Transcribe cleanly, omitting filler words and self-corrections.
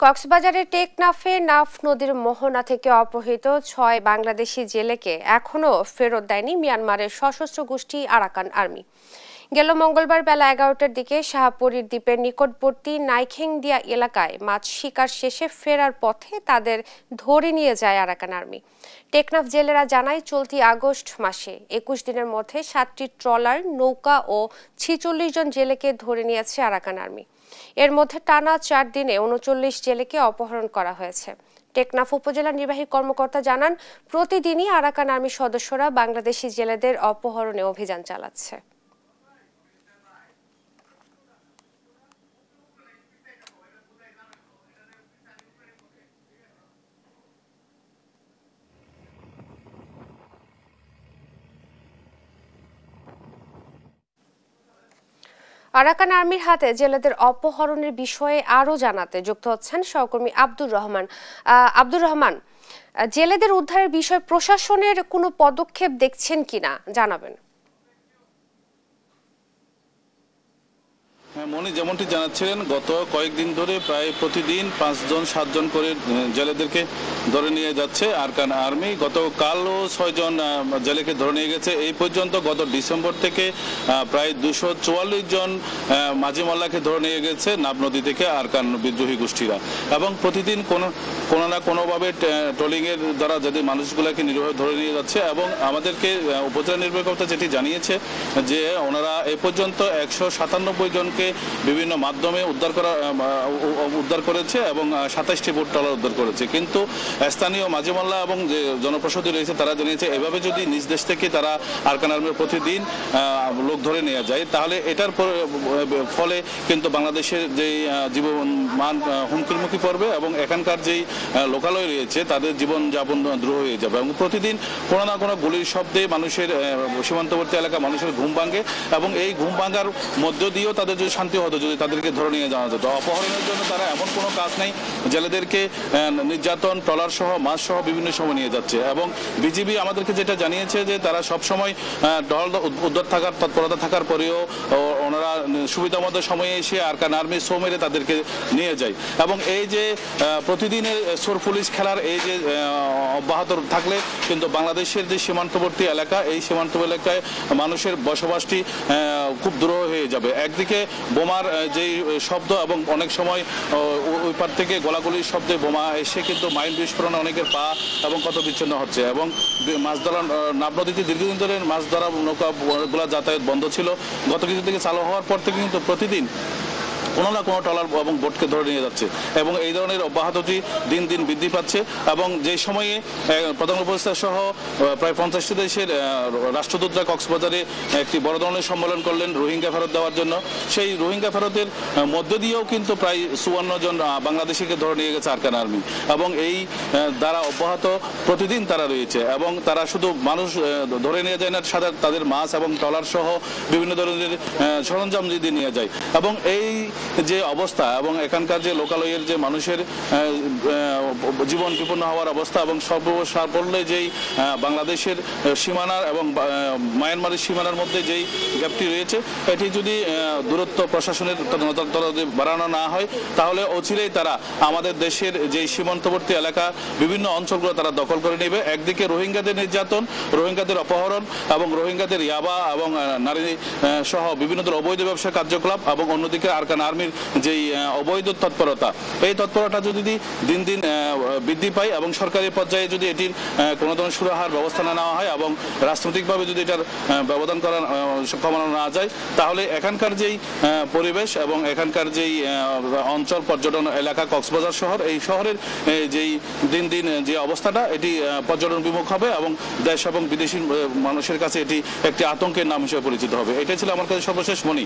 কক্সবাজারের টেকনাফে নাফ নদীর মোহনা থেকে অপহৃত ৬ বাংলাদেশি জেলেকে এখনও ফেরত দেয়নি মিয়ানমারের সশস্ত্র গোষ্ঠী আরাকান আর্মি। গেল মঙ্গলবার বেলা ১১টার দিকে শাহপরীর দ্বীপের নিকটবর্তী নাইখেংদিয়া এলাকায় মাছ শিকার শেষে ফেরার পথে তাদের ধরে নিয়ে যায় আরাকান আর্মি। টেকনাফ জেলেরা জানায়, চলতি আগস্ট মাসে ২১ দিনের মধ্যে ৭টি ট্রলার, নৌকা ও ৪৬ জন জেলেকে ধরে নিয়েছে আরাকান আর্মি। এর মধ্যে টানা ৪ দিনে ৩৯ জেলেকে অপহরণ করা হয়েছে। টেকনাফ উপজেলা নির্বাহী কর্মকর্তা জানান, প্রতিদিনই আরাকান আর্মির সদস্যরা বাংলাদেশি জেলেদের অপহরণে অভিযান চালাচ্ছে। আরাকান আর্মির হাতে জেলেদের অপহরণের বিষয়ে আরও জানাতে যুক্ত হচ্ছেন সহকর্মী আব্দুর রহমান। জেলেদের উদ্ধারের বিষয়ে প্রশাসনের কোনো পদক্ষেপ দেখছেন কিনা জানাবেন। মনি যেমনটি জানাচ্ছিলেন, গত কয়েকদিন ধরে প্রায় প্রতিদিন ৫ জন ৭ জন করে জেলেদেরকে ধরে নিয়ে যাচ্ছে আরাকান আর্মি। গতকালও ৬ জন জেলেকে ধরে নিয়ে গেছে। এই পর্যন্ত গত ডিসেম্বর থেকে প্রায় ২৪৪ জন মাঝি মাল্লাকে ধরে নিয়ে গেছে নাফ নদী থেকে আরাকান বিদ্রোহী গোষ্ঠীরা। এবং প্রতিদিন কোনো না কোনোভাবে ট্রলিংয়ের দ্বারা যদি মানুষগুলোকে নির্ভর ধরে নিয়ে যাচ্ছে। এবং আমাদেরকে উপজেলা নির্বাহী কর্মকর্তা যেটি জানিয়েছে যে ওনারা এ পর্যন্ত ১৯৭ জনকে বিভিন্ন মাধ্যমে উদ্ধার করেছে এবং ২৭টি বোট ট্রলার উদ্ধার করেছে। কিন্তু স্থানীয় মাঝি মাল্লা এবং যে জনপ্রশাসন রয়েছে তারা জানিয়েছে, এভাবে যদি নিজ দেশ থেকে তারা আরাকান আর্মির প্রতিদিন লোক ধরে নেওয়া যায়, তাহলে এটার ফলে কিন্তু বাংলাদেশের যেই জীবন মান হুমকির মুখে পড়বে এবং এখানকার যেই লোকালয় রয়েছে তাদের জীবনযাপন দ্রুহ হয়ে যাবে। এবং প্রতিদিন কোনো না কোনো গুলির শব্দে মানুষের সীমান্তবর্তী এলাকা মানুষের ঘুম ভাঙে এবং এই ঘুম ভাঙার মধ্য দিয়েও তাদের যদি শান্তি হতো যদি তাদেরকে ধরে নিয়ে যাওয়া যেত। অপহরণের জন্য তারা এমন কোনো কাজ নেই, জেলেদেরকে নির্যাতন, ট্রলার সহ, মাছ সহ বিভিন্ন সময় নিয়ে যাচ্ছে। এবং বিজিবি আমাদেরকে যেটা জানিয়েছে যে তারা সবসময় টহল উদ্ধার থাকার তৎপরতা থাকার পরেও ওনারা সুবিধা মতো সময়ে এসে আরাকান আর্মি সো মেরে তাদেরকে নিয়ে যায়। এবং এই যে প্রতিদিনের চোর পুলিশ খেলার এই যে অব্যাহত থাকলে কিন্তু বাংলাদেশের যে সীমান্তবর্তী এলাকা, এই সীমান্ত এলাকায় মানুষের বসবাসটি খুব দুরূহ হয়ে যাবে। একদিকে বোমার যেই শব্দ এবং অনেক সময় ওই পার থেকে গোলাগুলির শব্দে বোমা এসে কিন্তু মাইন বিস্ফোরণে অনেকের পা এবং কত বিচ্ছিন্ন হচ্ছে। এবং মাছ ধরা নাফ নদীতে দীর্ঘদিন ধরে মাছ ধরা নৌকাগুলো যাতায়াত বন্ধ ছিল। গত কিছু থেকে চালু হওয়ার পর থেকে কিন্তু প্রতিদিন কোনো না কোনো ট্রলার এবং বোটকে ধরে নিয়ে যাচ্ছে এবং এই ধরনের অব্যাহতটি দিন দিন বৃদ্ধি পাচ্ছে। এবং যে সময়ে প্রধান উপদেষ্টা সহ প্রায় ৫০টি দেশের রাষ্ট্রদূতরা কক্সবাজারে একটি বড় ধরনের সম্মেলন করলেন রোহিঙ্গা ফেরত দেওয়ার জন্য, সেই রোহিঙ্গা ফেরতের মধ্য দিয়েও কিন্তু প্রায় ৫৪ জন বাংলাদেশিকে ধরে নিয়ে গেছে আরাকান আর্মি। এবং এই দ্বারা অব্যাহত প্রতিদিন তারা রয়েছে এবং তারা শুধু মানুষ ধরে নিয়ে যায় না, সাথে তাদের মাছ এবং ট্রলার সহ বিভিন্ন ধরনের সরঞ্জাম যদি নিয়ে যায়। এবং এই যে অবস্থা এবং এখানকার যে লোকালয়ের যে মানুষের জীবন বিপন্ন হওয়ার অবস্থা এবং সর্বসাপল্যে যেই বাংলাদেশের সীমানার এবং মায়ানমারের সীমানার মধ্যে যেই গ্যাপটি রয়েছে, এটি যদি দূরত্ব প্রশাসনের বাড়ানো না হয় তাহলে অচিরেই তারা আমাদের দেশের যেই সীমান্তবর্তী এলাকা বিভিন্ন অঞ্চলগুলো তারা দখল করে নেবে। একদিকে রোহিঙ্গাদের নির্যাতন, রোহিঙ্গাদের অপহরণ এবং রোহিঙ্গাদের ইয়াবা এবং নারী সহ বিভিন্ন ধরনের অবৈধ ব্যবসা কার্যকলাপ এবং অন্যদিকে আরাকান আর্মির যেই অবৈধ তৎপরতা, এই তৎপরতা যদি দিন দিন বৃদ্ধি পায় এবং সরকারি পর্যায়ে যদি এটির কোনো ধরনের সুরাহার ব্যবস্থা না নেওয়া হয় এবং রাজনৈতিকভাবে যদি এটার ব্যবধান করা কমানো না যায়, তাহলে এখানকার যেই পরিবেশ এবং এখানকার যেই অঞ্চল পর্যটন এলাকা কক্সবাজার শহর, এই শহরের যেই দিন দিন যে অবস্থাটা এটি পর্যটন বিমুখ হবে এবং দেশ এবং বিদেশি মানুষের কাছে এটি একটি আতঙ্কের নাম হিসেবে পরিচিত হবে। এটাই ছিল আমার কাছে সর্বশেষ মনি।